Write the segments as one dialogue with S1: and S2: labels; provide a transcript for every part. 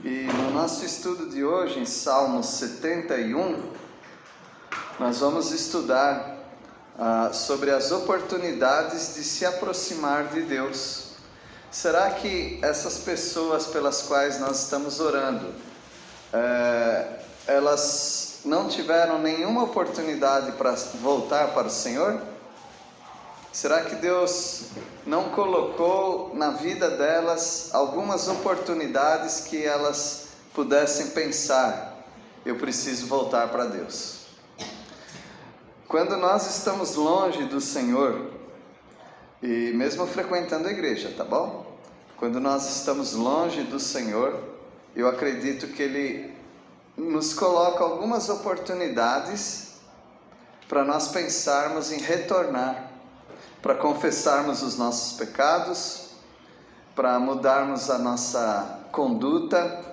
S1: E no nosso estudo de hoje, em Salmo 71, nós vamos estudar sobre as oportunidades de se aproximar de Deus. Será que essas pessoas pelas quais nós estamos orando, elas não tiveram nenhuma oportunidade para voltar para o Senhor? Será que Deus não colocou na vida delas algumas oportunidades que elas pudessem pensar: eu preciso voltar para Deus? Quando nós estamos longe do Senhor, e mesmo frequentando a igreja, tá bom? Quando nós estamos longe do Senhor, eu acredito que Ele nos coloca algumas oportunidades para nós pensarmos em retornar, para confessarmos os nossos pecados, para mudarmos a nossa conduta,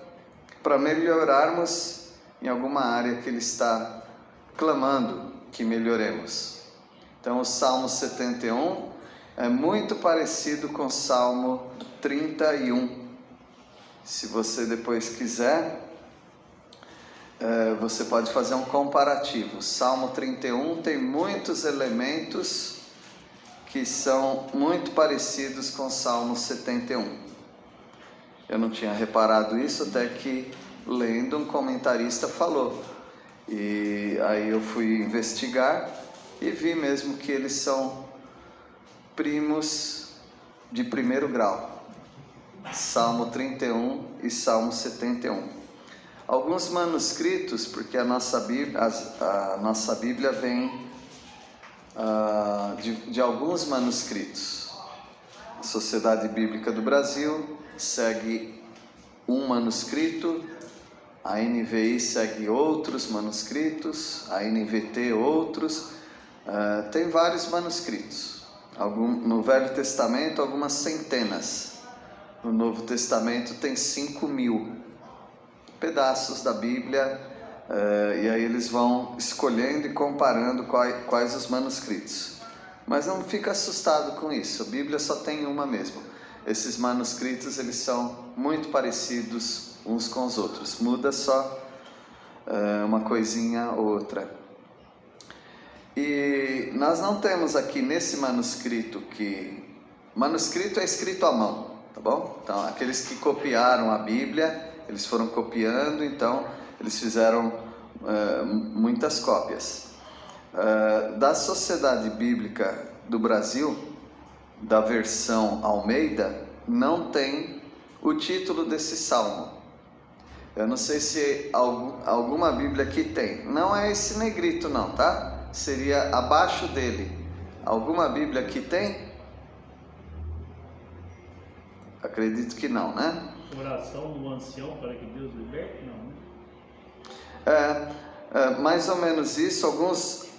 S1: para melhorarmos em alguma área que Ele está clamando que melhoremos. Então o Salmo 71 é muito parecido com o Salmo 31. Se você depois quiser, você pode fazer um comparativo. O Salmo 31 tem muitos elementos que são muito parecidos com o Salmo 71. Eu não tinha reparado isso até que, lendo, um comentarista falou. E aí eu fui investigar e vi mesmo que eles são primos de primeiro grau. Salmo 31 e Salmo 71. Alguns manuscritos, porque a nossa Bíblia vem de alguns manuscritos. A Sociedade Bíblica do Brasil segue um manuscrito, a NVI segue outros manuscritos, a NVT outros, tem vários manuscritos. No Velho Testamento algumas centenas, no Novo Testamento tem 5.000 pedaços da Bíblia. E aí eles vão escolhendo e comparando quais os manuscritos. Mas não fica assustado com isso, a Bíblia só tem uma mesmo. Esses manuscritos, eles são muito parecidos uns com os outros, muda só uma coisinha ou outra. E nós não temos aqui nesse manuscrito manuscrito é escrito à mão, tá bom? Então aqueles que copiaram a Bíblia, eles foram copiando, então eles fizeram muitas cópias. Da Sociedade Bíblica do Brasil, da versão Almeida, não tem o título desse salmo. Eu não sei se alguma Bíblia aqui tem. Não é esse negrito não, tá? Seria abaixo dele. Alguma Bíblia aqui tem? Acredito que não, né?
S2: Oração do ancião para que Deus liberte? Não, né?
S1: Mais ou menos isso.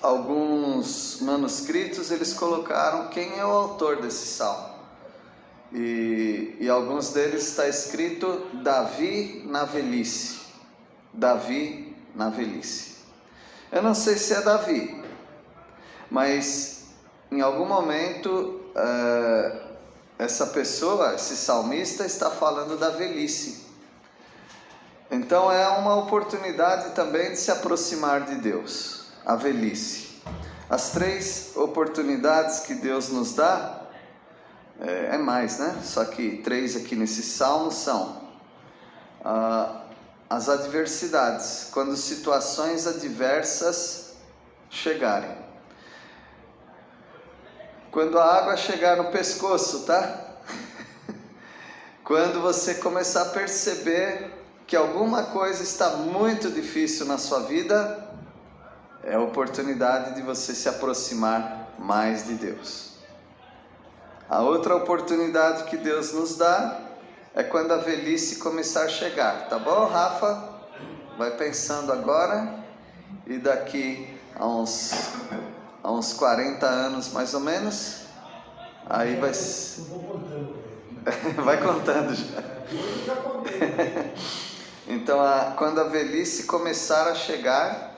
S1: Alguns manuscritos eles colocaram quem é o autor desse salmo. E alguns deles está escrito Davi na velhice. Davi na velhice. Eu não sei se é Davi, mas em algum momento essa pessoa, esse salmista, está falando da velhice. Então é uma oportunidade também de se aproximar de Deus, a velhice. As 3 oportunidades que Deus nos dá, é mais, né? Só que 3 aqui nesse salmo são as adversidades, quando situações adversas chegarem. Quando a água chegar no pescoço, tá? Quando você começar a perceber que alguma coisa está muito difícil na sua vida, é a oportunidade de você se aproximar mais de Deus. A outra oportunidade que Deus nos dá é quando a velhice começar a chegar, tá bom, Rafa? Vai pensando agora, e daqui a uns 40 anos mais ou menos, aí vai contando já. Então quando a velhice começar a chegar,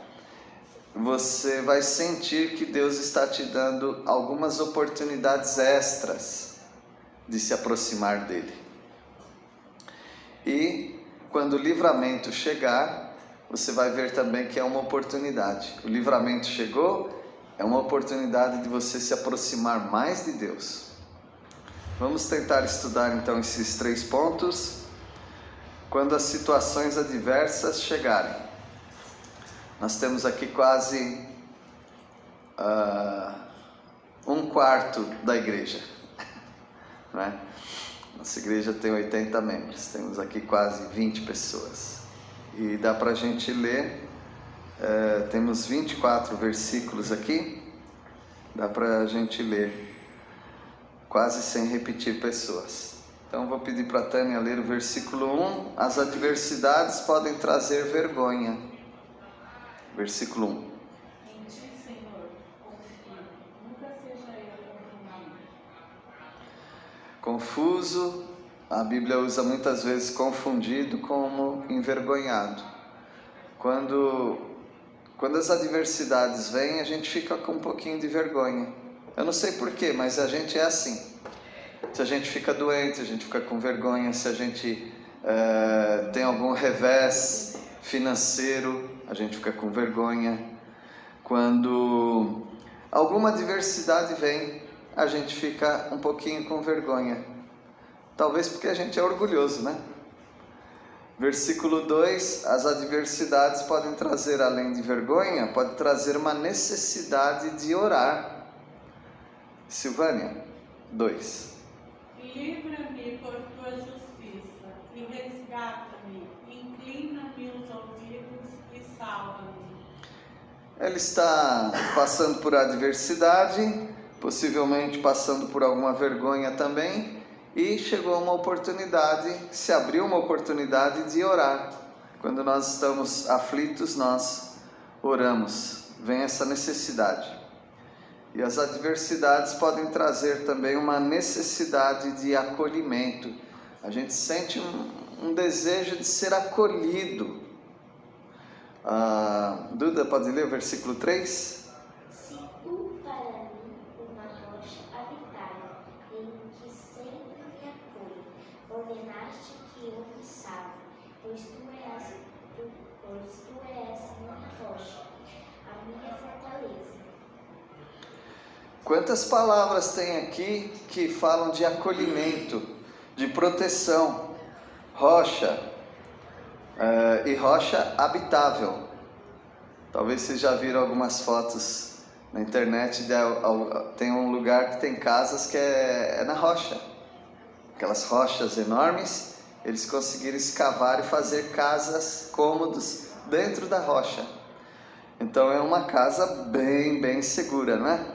S1: você vai sentir que Deus está te dando algumas oportunidades extras de se aproximar dele. E quando o livramento chegar, você vai ver também que é uma oportunidade. O livramento chegou, é uma oportunidade de você se aproximar mais de Deus. Vamos tentar estudar então esses 3 pontos. Quando as situações adversas chegarem. Nós temos aqui quase 1/4 da igreja, né? Nossa igreja tem 80 membros, temos aqui quase 20 pessoas. E dá para a gente ler, temos 24 versículos aqui, dá para a gente ler quase sem repetir pessoas. Então vou pedir para a Tânia ler o versículo 1, as adversidades podem trazer vergonha. Versículo 1.
S3: Em ti, Senhor, confio, nunca seja eu confundido.
S1: Confuso, a Bíblia usa muitas vezes confundido como envergonhado. Quando as adversidades vêm, a gente fica com um pouquinho de vergonha. Eu não sei porquê, mas a gente é assim. Se a gente fica doente, a gente fica com vergonha. Se a gente tem algum revés financeiro, a gente fica com vergonha. Quando alguma adversidade vem, a gente fica um pouquinho com vergonha. Talvez porque a gente é orgulhoso, né? Versículo 2, as adversidades podem trazer, além de vergonha, pode trazer uma necessidade de orar. Silvânia, 2.
S3: Livra-me por tua justiça e resgata-me, inclina-me os ouvidos e salva-me.
S1: Ela está passando por adversidade, possivelmente passando por alguma vergonha também, e chegou uma oportunidade, se abriu uma oportunidade de orar. Quando nós estamos aflitos, nós oramos, vem essa necessidade. E as adversidades podem trazer também uma necessidade de acolhimento. A gente sente um desejo de ser acolhido. Duda, pode ler o versículo 3?
S4: Se tu para mim uma rocha habitada, em que sempre me acolho, ordenaste que eu me salve, pois tu és minha rocha, a minha fortaleza.
S1: Quantas palavras tem aqui que falam de acolhimento, de proteção, rocha, e rocha habitável. Talvez vocês já viram algumas fotos na internet, tem um lugar que tem casas que é na rocha. Aquelas rochas enormes, eles conseguiram escavar e fazer casas cômodos dentro da rocha. Então é uma casa bem segura, né?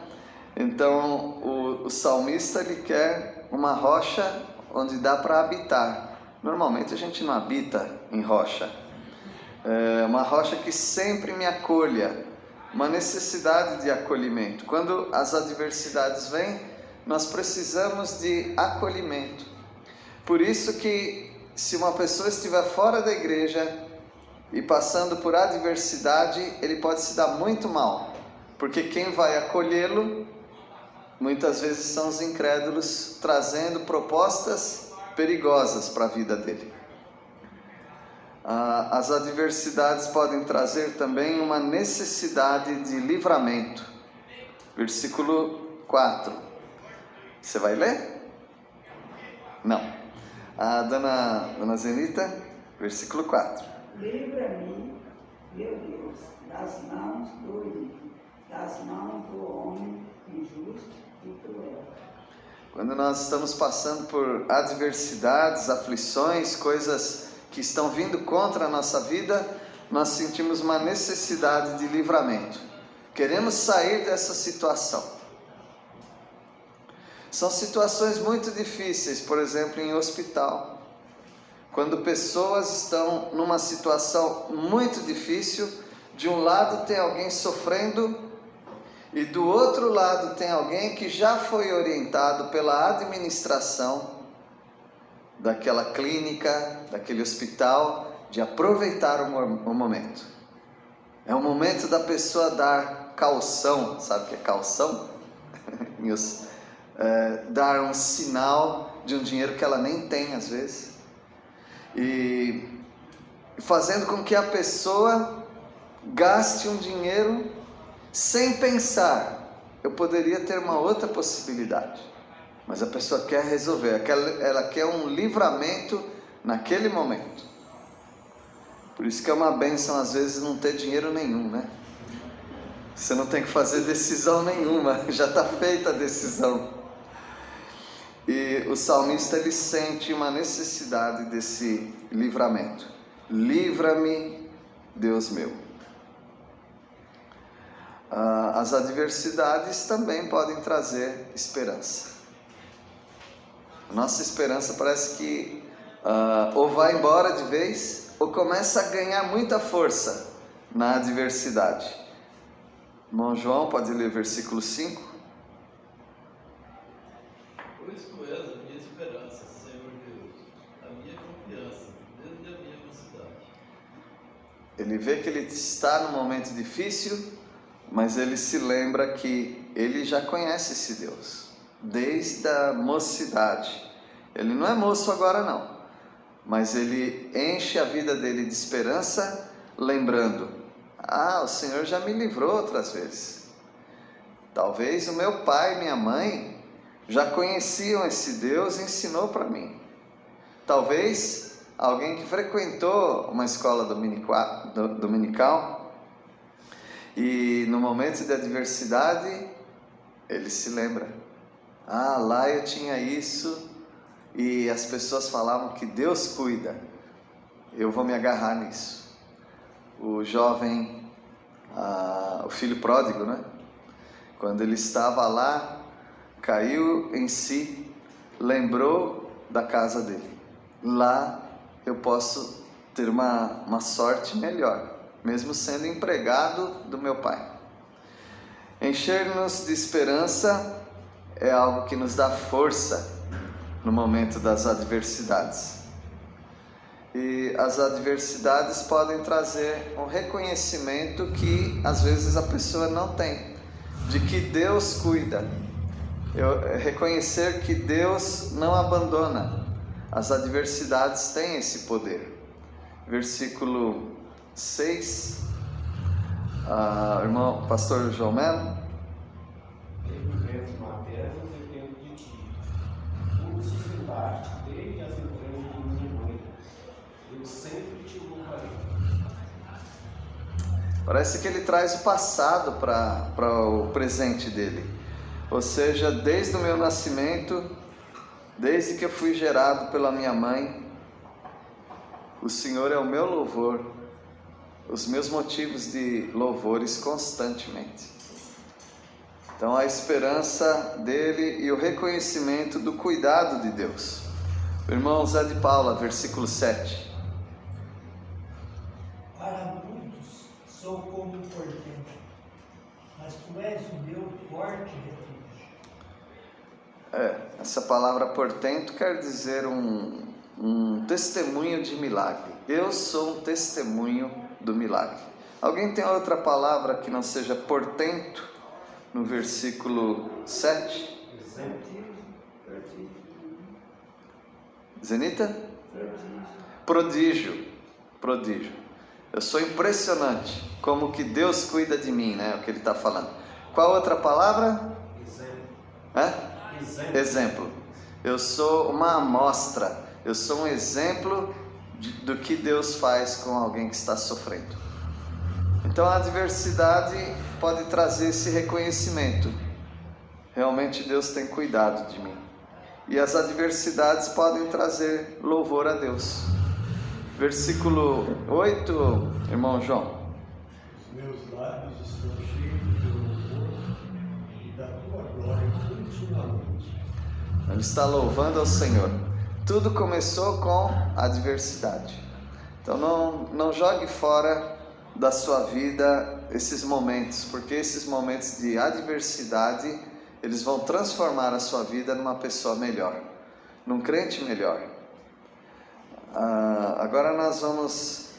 S1: Então o salmista ele quer uma rocha onde dá para habitar. Normalmente a gente não habita em rocha. É uma rocha que sempre me acolha, uma necessidade de acolhimento. Quando as adversidades vêm, nós precisamos de acolhimento. Por isso que se uma pessoa estiver fora da igreja e passando por adversidade, ele pode se dar muito mal, porque quem vai acolhê-lo muitas vezes são os incrédulos, trazendo propostas perigosas para a vida dele. As adversidades podem trazer também uma necessidade de livramento. Versículo 4. Você vai ler? Não. A dona Zenita, versículo 4.
S5: Livra-me, meu Deus, das mãos do ímpio, das mãos do homem injusto e cruel.
S1: Quando nós estamos passando por adversidades, aflições, coisas que estão vindo contra a nossa vida, nós sentimos uma necessidade de livramento. Queremos sair dessa situação. São situações muito difíceis, por exemplo, em hospital. Quando pessoas estão numa situação muito difícil, de um lado tem alguém sofrendo e do outro lado tem alguém que já foi orientado pela administração daquela clínica, daquele hospital, de aproveitar o momento. É o momento da pessoa dar caução, sabe o que é caução? Dar um sinal de um dinheiro que ela nem tem às vezes. E fazendo com que a pessoa gaste um dinheiro sem pensar. Eu poderia ter uma outra possibilidade, mas a pessoa quer resolver, ela quer um livramento naquele momento. Por isso que é uma bênção às vezes não ter dinheiro nenhum, né? Você não tem que fazer decisão nenhuma, já está feita a decisão. E o salmista, ele sente uma necessidade desse livramento. Livra-me, Deus meu. As adversidades também podem trazer esperança. A nossa esperança parece que ou vai embora de vez, ou começa a ganhar muita força na adversidade. Irmão João, pode ler o versículo 5?
S2: Pois tu és a minha esperança, Senhor Deus, a minha confiança, desde a minha mocidade.
S1: Ele vê que ele está num momento difícil, mas ele se lembra que ele já conhece esse Deus, desde a mocidade. Ele não é moço agora não, mas ele enche a vida dele de esperança, lembrando: o Senhor já me livrou outras vezes. Talvez o meu pai e minha mãe já conheciam esse Deus e ensinou para mim. Talvez alguém que frequentou uma escola dominical e no momento de adversidade ele se lembra: lá eu tinha isso e as pessoas falavam que Deus cuida, eu vou me agarrar nisso. O jovem, o filho pródigo, né? Quando ele estava lá, caiu em si, lembrou da casa dele. Lá eu posso ter uma sorte melhor, mesmo sendo empregado do meu pai. Encher-nos de esperança é algo que nos dá força no momento das adversidades. E as adversidades podem trazer um reconhecimento que às vezes a pessoa não tem, de que Deus cuida. Reconhecer que Deus não abandona. As adversidades têm esse poder. Versículo 6, irmão pastor João Melo.
S6: Tenho vento na terra e dependo de ti. Tu sustentaste desde as entranhas de minha mãe. Eu sempre te louvarei.
S1: Parece que ele traz o passado para o presente dele. Ou seja, desde o meu nascimento, desde que eu fui gerado pela minha mãe, o Senhor é o meu louvor, os meus motivos de louvores constantemente. Então a esperança dele e o reconhecimento do cuidado de Deus. O irmão Zé de Paula, versículo 7.
S7: Para muitos sou como um portento, mas tu és o meu forte refúgio.
S1: Essa palavra portento quer dizer um testemunho de milagre. Eu sou um testemunho do milagre. Alguém tem outra palavra que não seja portento no versículo 7? Zenita? Prodígio. Eu sou impressionante como que Deus cuida de mim, né? O que ele está falando. Qual outra palavra? Exemplo. Eu sou uma amostra. Eu sou um exemplo do que Deus faz com alguém que está sofrendo. Então a adversidade pode trazer esse reconhecimento. Realmente Deus tem cuidado de mim. E as adversidades podem trazer louvor a Deus. Versículo 8, irmão João.
S7: Os meus lábios estão cheios do teu louvor e da tua glória continuamente.
S1: Ele está louvando ao Senhor. Tudo começou com adversidade. Então não jogue fora da sua vida esses momentos, porque esses momentos de adversidade, eles vão transformar a sua vida numa pessoa melhor, num crente melhor. Agora nós vamos...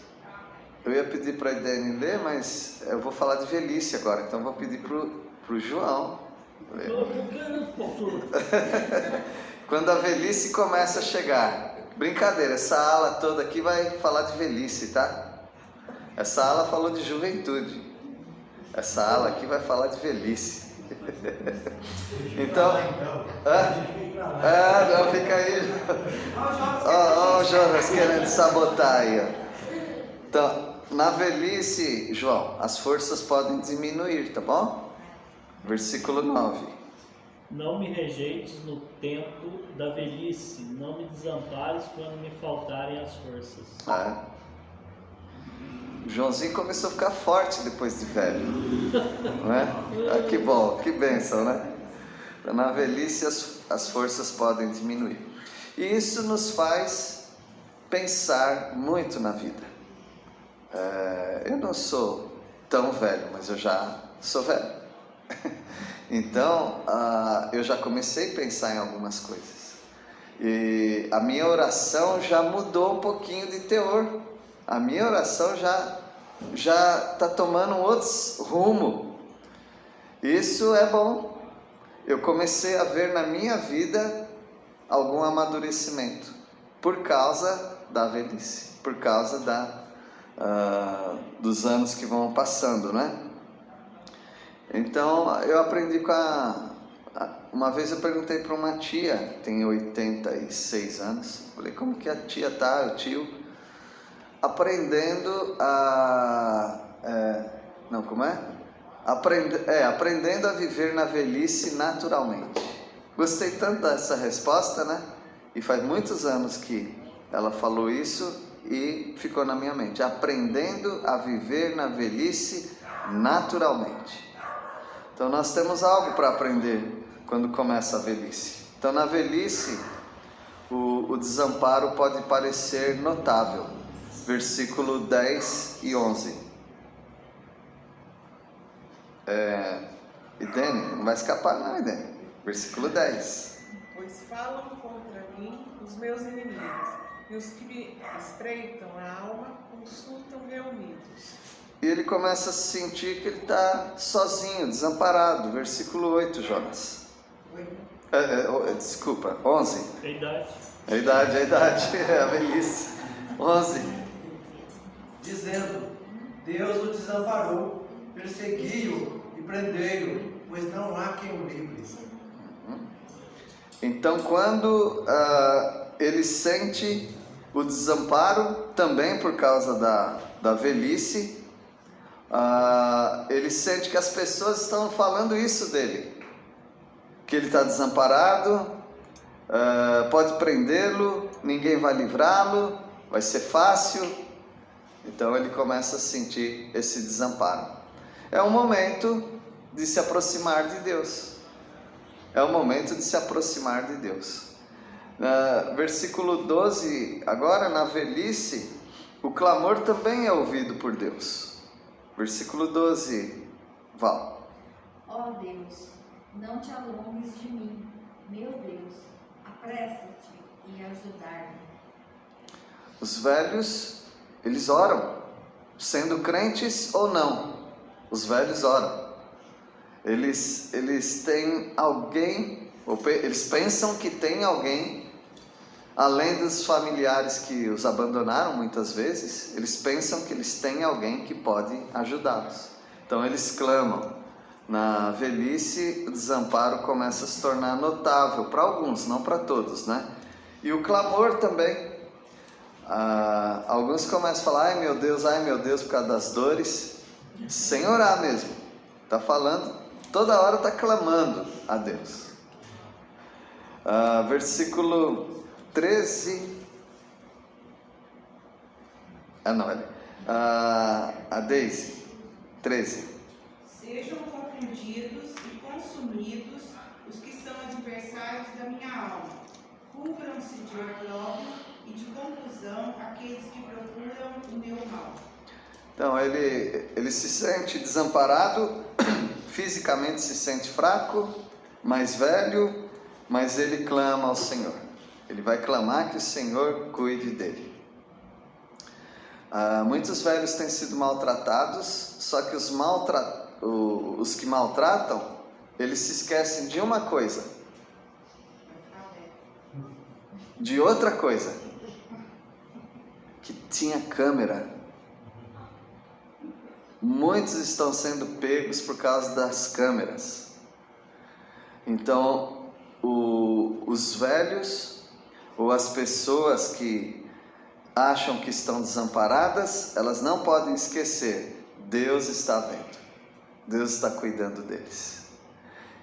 S1: Eu ia pedir para a Edene ler, mas eu vou falar de velhice agora, então vou pedir para o João ler. Quando a velhice começa a chegar, Brincadeira, essa ala toda aqui vai falar de velhice, tá? Essa ala falou de juventude. Essa ala aqui vai falar de velhice. Então, não, fica aí. Ó, o Jonas querendo sabotar aí, ó. Então, na velhice, João, as forças podem diminuir, tá bom? Versículo 9.
S8: Não me rejeites no tempo da velhice, não me desampares quando me faltarem as forças.
S1: O Joãozinho começou a ficar forte depois de velho, não é? Ah, que bom, que bênção, né? Então, na velhice as forças podem diminuir. E isso nos faz pensar muito na vida. Eu não sou tão velho, mas eu já sou velho. Então, eu já comecei a pensar em algumas coisas. E a minha oração já mudou um pouquinho de teor. A minha oração já está tomando um outro rumo. Isso é bom. Eu comecei a ver na minha vida algum amadurecimento por causa da velhice, por causa dos anos que vão passando, né? Então, eu aprendi uma vez eu perguntei para uma tia, tem 86 anos, falei, como que a tia tá, o tio? Aprendendo aprendendo a viver na velhice naturalmente. Gostei tanto dessa resposta, né? E faz muitos anos que ela falou isso e ficou na minha mente. Aprendendo a viver na velhice naturalmente. Então nós temos algo para aprender quando começa a velhice. Então na velhice o desamparo pode parecer notável. Versículo 10 e 11. Idene, não vai escapar não, Idene. Versículo 10.
S9: Pois falam contra mim os meus inimigos, e os que me estreitam a alma consultam reunidos.
S1: E ele começa a sentir que ele está sozinho, desamparado. Versículo 8, Jonas. Desculpa, 11.
S8: A idade.
S1: A idade, a velhice. 11.
S10: Dizendo, Deus o desamparou, persegui-o e prendei-o, pois não há quem o livre.
S1: Então, quando ele sente o desamparo, também por causa da velhice, ele sente que as pessoas estão falando isso dele, que ele está desamparado, pode prendê-lo, ninguém vai livrá-lo, vai ser fácil. Então ele começa a sentir esse desamparo. É um momento de se aproximar de Deus. É o momento de se aproximar de Deus. Versículo 12, agora na velhice, o clamor também é ouvido por Deus. Versículo 12, Val.
S11: Ó Deus, não te alongues de mim, meu Deus, apressa-te em ajudar-me.
S1: Os velhos, eles oram, sendo crentes ou não, os velhos oram. Eles têm alguém, eles pensam que tem alguém, além dos familiares que os abandonaram muitas vezes, eles pensam que eles têm alguém que pode ajudá-los. Então eles clamam. Na velhice, o desamparo começa a se tornar notável para alguns, não para todos, né? E o clamor também. Alguns começam a falar, ai meu Deus, por causa das dores, sem orar mesmo. Está falando, toda hora está clamando a Deus. Versículo 13. A Deise, 13.
S12: Sejam confundidos e consumidos os que são adversários da minha alma. Cubram-se de opróbrio e de confusão aqueles que procuram o meu mal.
S1: Então ele se sente desamparado, fisicamente se sente fraco, mais velho, mas ele clama ao Senhor. Ele vai clamar que o Senhor cuide dele. Muitos velhos têm sido maltratados, só que os que maltratam, eles se esquecem de uma coisa, de outra coisa. tinha câmera. Muitos estão sendo pegos por causa das câmeras. Então, os velhos ou as pessoas que acham que estão desamparadas, elas não podem esquecer, Deus está vendo, Deus está cuidando deles.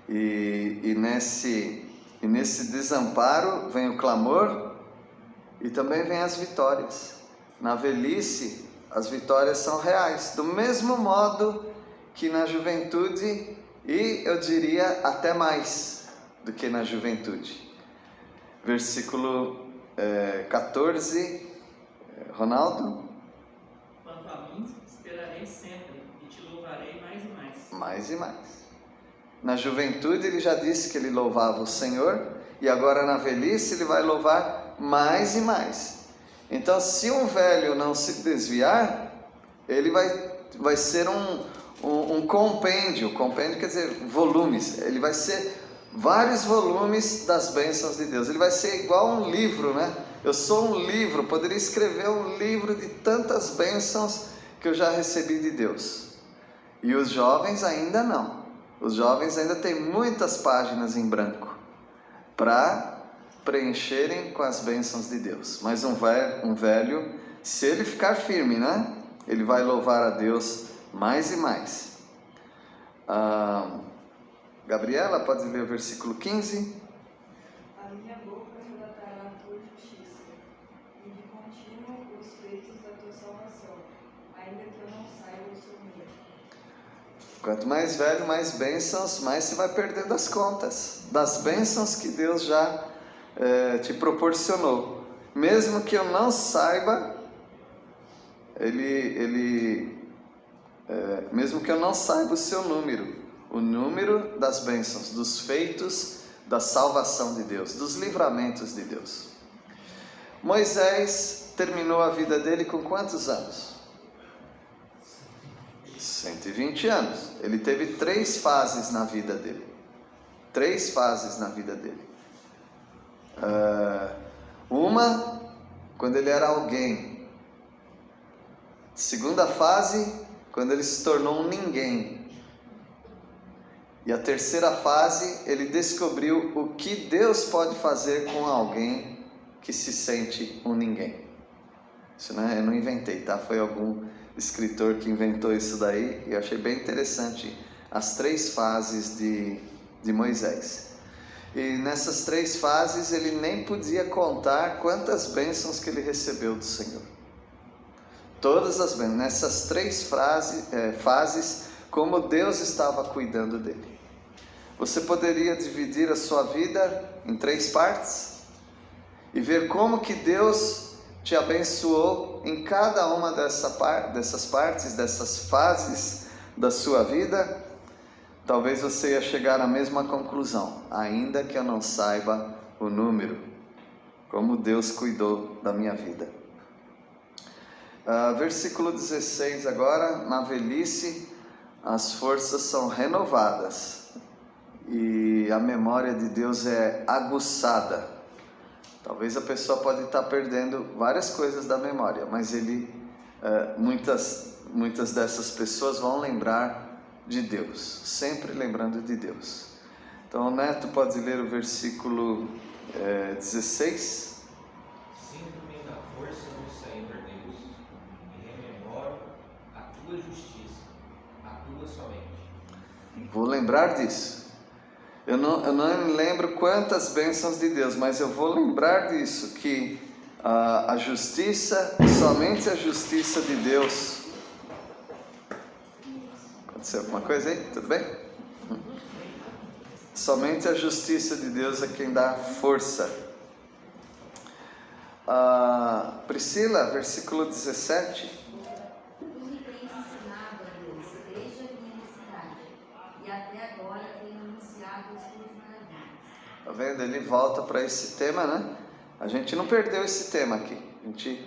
S1: E nesse desamparo vem o clamor e também vem as vitórias. Na velhice, as vitórias são reais, do mesmo modo que na juventude, e eu diria até mais do que na juventude. Versículo 14, Ronaldo.
S13: Quanto a mim, esperarei sempre e te louvarei mais e mais.
S1: Mais e mais. Na juventude ele já disse que ele louvava o Senhor, e agora na velhice ele vai louvar mais e mais. Então, se um velho não se desviar, ele vai ser um compêndio. Compêndio quer dizer volumes. Ele vai ser vários volumes das bênçãos de Deus. Ele vai ser igual um livro, né? Eu sou um livro, poderia escrever um livro de tantas bênçãos que eu já recebi de Deus. E os jovens ainda não. Os jovens ainda têm muitas páginas em branco para preencherem com as bênçãos de Deus. Mas um velho, se ele ficar firme, né? Ele vai louvar a Deus mais e mais. Gabriela, pode ler o versículo 15?
S14: A minha boca relatará a tua justiça, e de contínuo os feitos da tua salvação, ainda que eu não saiba o seu medo.
S1: Quanto mais velho, mais bênçãos, mais você vai perdendo as contas das bênçãos que Deus já te proporcionou. Mesmo que eu não saiba, mesmo que eu não saiba o seu número, o número das bênçãos, dos feitos da salvação de Deus, dos livramentos de Deus. Moisés terminou a vida dele com quantos anos? 120 anos. Ele teve 3 fases na vida dele. 3 fases na vida dele. Uma, quando ele era alguém. Segunda fase, quando ele se tornou um ninguém. E a terceira fase, ele descobriu o que Deus pode fazer com alguém que se sente um ninguém. Isso eu não inventei, tá? Foi algum escritor que inventou isso daí, e eu achei bem interessante as 3 fases de Moisés. E nessas 3 fases ele nem podia contar quantas bênçãos que ele recebeu do Senhor. Todas as bênçãos, nessas 3 fases, como Deus estava cuidando dele. Você poderia dividir a sua vida em 3 partes e ver como que Deus te abençoou em cada uma dessas partes, dessas fases da sua vida. Talvez você ia chegar à mesma conclusão, ainda que eu não saiba o número, como Deus cuidou da minha vida. Versículo 16 agora. Na velhice as forças são renovadas e a memória de Deus é aguçada. Talvez a pessoa pode estar perdendo várias coisas da memória, mas muitas dessas pessoas vão lembrar de Deus, sempre lembrando de Deus. Então o Neto pode ler o versículo 16.
S6: Sinto-me na força do Senhor Deus, e rememoro a tua justiça, a tua somente.
S1: Vou lembrar disso. Eu não lembro quantas bênçãos de Deus, mas eu vou lembrar disso, que a justiça, somente a justiça de Deus. Aconteceu alguma coisa aí? Tudo bem? Somente a justiça de Deus é quem dá força. Priscila, versículo 17.
S11: Tu me tens ensinado, Deus, desde a minha mocidade, e até agora tenho anunciado as tuas maravilhas.
S1: Tá vendo? Ele volta para esse tema, né? A gente não perdeu esse tema aqui. A gente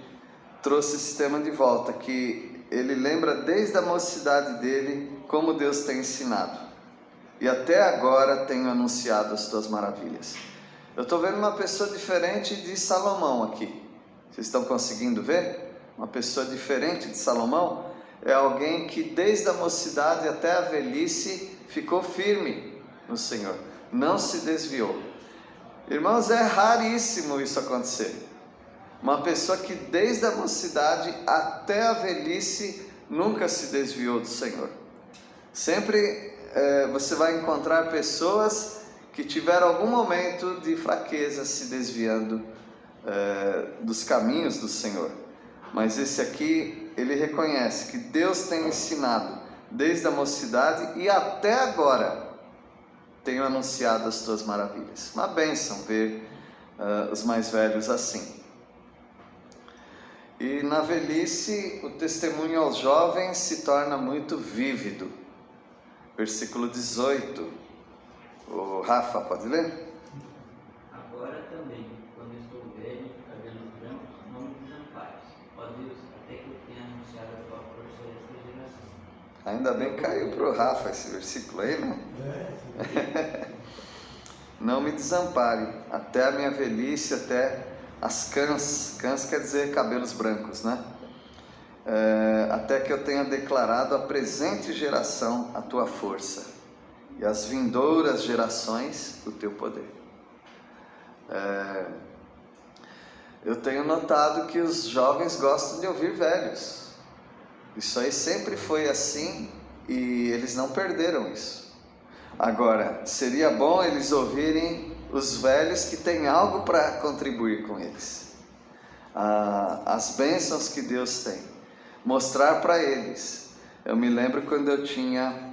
S1: trouxe esse tema de volta, que ele lembra desde a mocidade dele como Deus tem ensinado. E até agora tenho anunciado as tuas maravilhas. Eu estou vendo uma pessoa diferente de Salomão aqui. Vocês estão conseguindo ver? uma pessoa diferente de Salomão, é alguém que desde a mocidade até a velhice ficou firme no Senhor, não se desviou. Irmãos, é raríssimo isso acontecer. Uma pessoa que desde a mocidade até a velhice nunca se desviou do Senhor. Sempre você vai encontrar pessoas que tiveram algum momento de fraqueza se desviando dos caminhos do Senhor. Mas esse aqui, ele reconhece que Deus tem ensinado desde a mocidade e até agora tenho anunciado as tuas maravilhas. Uma bênção ver os mais velhos assim. E na velhice, o testemunho aos jovens se torna muito vívido. Versículo 18. O Rafa, pode ler?
S15: Agora também, quando estou velho, cabelos brancos, não me desampares. Ó Deus, até que eu tenha anunciado a tua força a esta geração.
S1: Ainda bem que caiu para o Rafa esse versículo aí, né? Não me desampare, até a minha velhice, até as cãs quer dizer cabelos brancos, né? Até que eu tenha declarado a presente geração a tua força e as vindouras gerações o teu poder. Eu tenho notado que os jovens gostam de ouvir velhos. Isso aí sempre foi assim e eles não perderam isso. Agora, seria bom eles ouvirem os velhos que têm algo para contribuir com eles. As bênçãos que Deus tem. Mostrar para eles. Eu me lembro quando eu tinha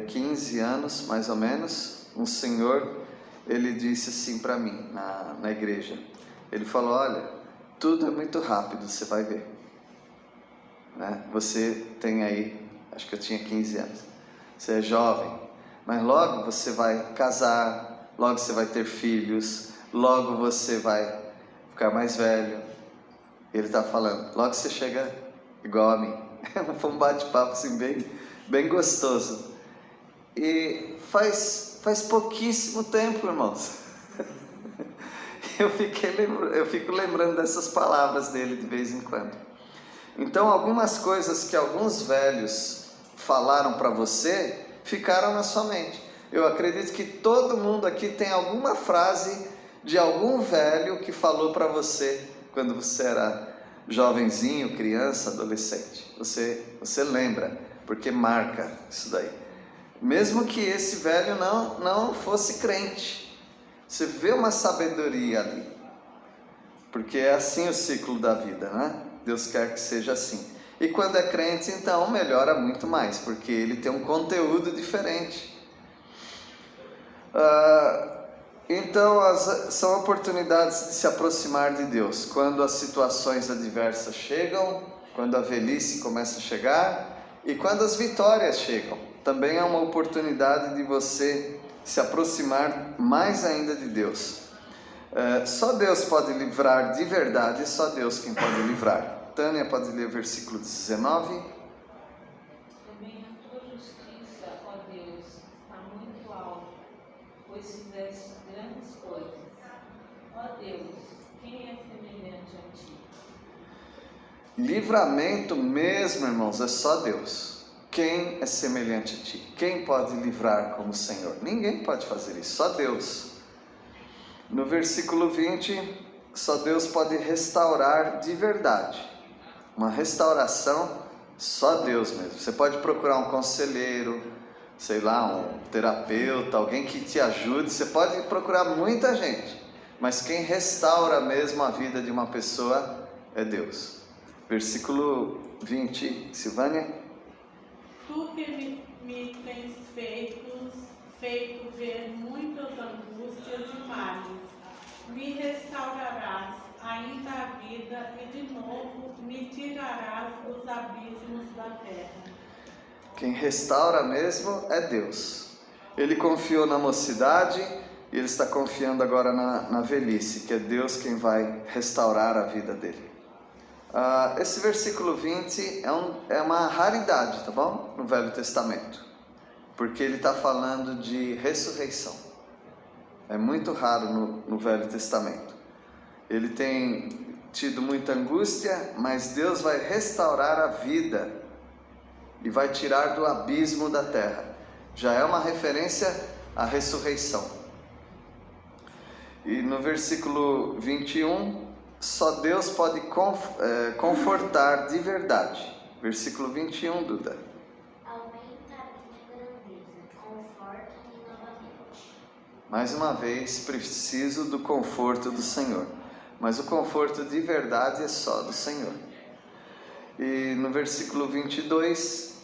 S1: 15 anos, mais ou menos, um senhor, ele disse assim para mim, na igreja. Ele falou, olha, tudo é muito rápido, você vai ver. Né? Você tem aí, acho que eu tinha 15 anos. Você é jovem, mas logo você vai casar, logo você vai ter filhos, logo você vai ficar mais velho. Ele está falando, logo você chega igual a mim. Foi um bate-papo assim bem gostoso. E faz pouquíssimo tempo, irmãos. Eu fico lembrando dessas palavras dele de vez em quando. Então, algumas coisas que alguns velhos falaram para você ficaram na sua mente. Eu acredito que todo mundo aqui tem alguma frase de algum velho que falou para você quando você era jovenzinho, criança, adolescente. Você lembra, porque marca isso daí. Mesmo que esse velho não fosse crente, você vê uma sabedoria ali. Porque é assim o ciclo da vida, né? Deus quer que seja assim. E quando é crente, então melhora muito mais, porque ele tem um conteúdo diferente. Então, são oportunidades de se aproximar de Deus. Quando as situações adversas chegam, quando a velhice começa a chegar e quando as vitórias chegam. Também é uma oportunidade de você se aproximar mais ainda de Deus. Só Deus pode livrar de verdade, só Deus quem pode livrar. Tânia pode ler o versículo 19.
S3: Também a tua justiça, ó Deus, está muito alta, pois fizeste grandes coisas. Ó Deus, quem é semelhante a ti?
S1: Livramento mesmo, irmãos, é só Deus. Quem é semelhante a ti? Quem pode livrar como o Senhor? Ninguém pode fazer isso, só Deus. No versículo 20, só Deus pode restaurar de verdade. Uma restauração, só Deus mesmo. Você pode procurar um conselheiro, sei lá, um terapeuta, alguém que te ajude. Você pode procurar muita gente, mas quem restaura mesmo a vida de uma pessoa é Deus. Versículo 20, Silvânia.
S3: Tu que me tens feito ver muitas angústias e males, me restaurarás ainda a vida e de novo me tirarás dos abismos da terra.
S1: Quem restaura mesmo é Deus. Ele confiou na mocidade e ele está confiando agora na velhice, que é Deus quem vai restaurar a vida dele. Esse versículo 20 é uma raridade, tá bom? No Velho Testamento, porque ele está falando de ressurreição. É muito raro no Velho Testamento. Ele tido muita angústia, mas Deus vai restaurar a vida e vai tirar do abismo da terra. Já é uma referência à ressurreição. E no versículo 21, só Deus pode confortar de verdade. Versículo 21, Duda.
S4: Aumenta a minha grandeza, conforta-me novamente.
S1: Mais uma vez, preciso do conforto do Senhor. Mas o conforto de verdade é só do Senhor. E no versículo 22,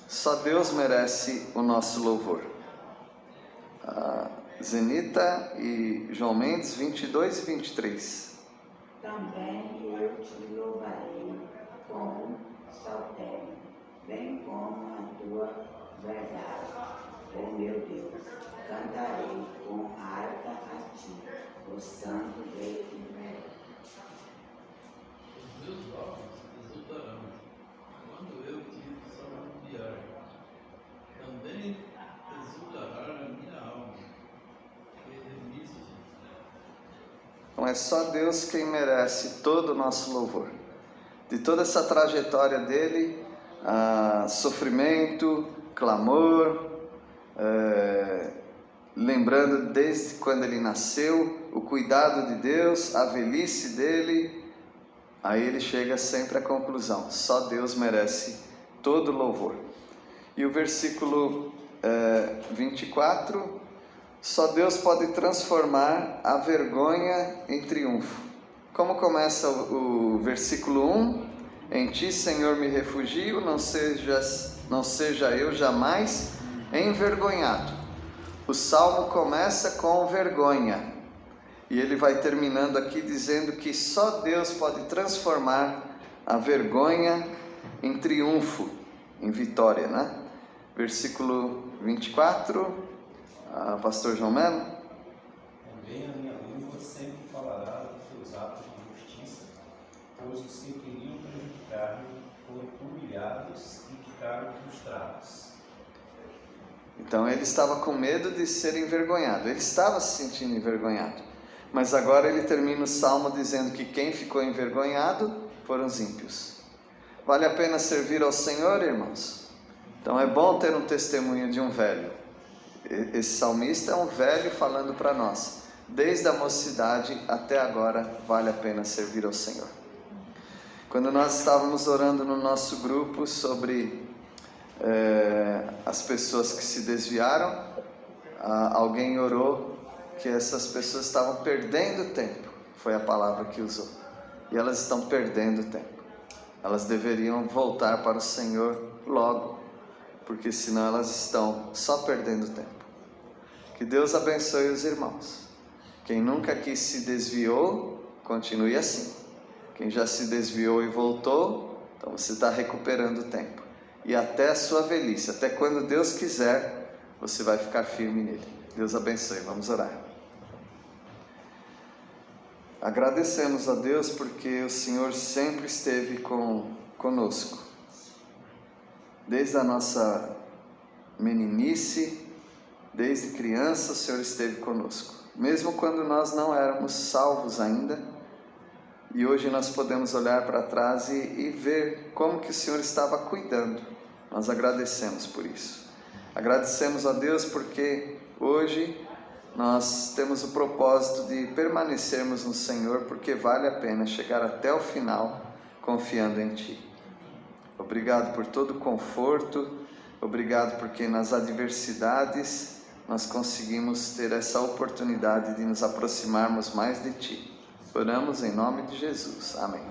S1: só Deus merece o nosso louvor. Zenita e João Mendes, 22 e 23.
S5: Também eu te louvarei com saltério, bem como a tua verdade, ó meu Deus. Cantarei com harpa a ti, o santo rei de Israel.
S2: Os meus olhos exultarão quando eu te salmodiar. Também exultará a minha alma, que remiste.
S1: Então é só Deus quem merece todo o nosso louvor. De toda essa trajetória dele, sofrimento, clamor, lembrando desde quando ele nasceu, o cuidado de Deus, a velhice dele, aí ele chega sempre à conclusão: só Deus merece todo louvor. E o versículo 24, só Deus pode transformar a vergonha em triunfo. Como começa o versículo 1? Em ti, Senhor, me refugio, não seja eu jamais envergonhado. O salmo começa com vergonha e ele vai terminando aqui dizendo que só Deus pode transformar a vergonha em triunfo, em vitória, né? Versículo 24, pastor João Melo.
S6: Também a minha língua sempre falará dos teus atos de justiça, pois os que queriam prejudicar-me foram humilhados e ficaram frustrados.
S1: Então ele estava com medo de ser envergonhado, ele estava se sentindo envergonhado, mas agora ele termina o salmo dizendo que quem ficou envergonhado foram os ímpios. Vale a pena servir ao Senhor, irmãos? Então é bom ter um testemunho de um velho. Esse salmista é um velho falando para nós, desde a mocidade até agora vale a pena servir ao Senhor. Quando nós estávamos orando no nosso grupo sobre as pessoas que se desviaram, alguém orou que essas pessoas estavam perdendo tempo, foi a palavra que usou, e elas estão perdendo tempo. Elas deveriam voltar para o Senhor logo, porque senão elas estão só perdendo tempo. Que Deus abençoe os irmãos. Quem nunca aqui se desviou, continue assim. Quem já se desviou e voltou, então você está recuperando tempo. E até a sua velhice, até quando Deus quiser, você vai ficar firme nele. Deus abençoe, vamos orar. Agradecemos a Deus porque o Senhor sempre esteve conosco. Desde a nossa meninice, desde criança, o Senhor esteve conosco. Mesmo quando nós não éramos salvos ainda, e hoje nós podemos olhar para trás e ver como que o Senhor estava cuidando. Nós agradecemos por isso. Agradecemos a Deus porque hoje nós temos o propósito de permanecermos no Senhor, porque vale a pena chegar até o final confiando em Ti. Obrigado por todo o conforto, obrigado porque nas adversidades nós conseguimos ter essa oportunidade de nos aproximarmos mais de Ti. Oramos em nome de Jesus. Amém.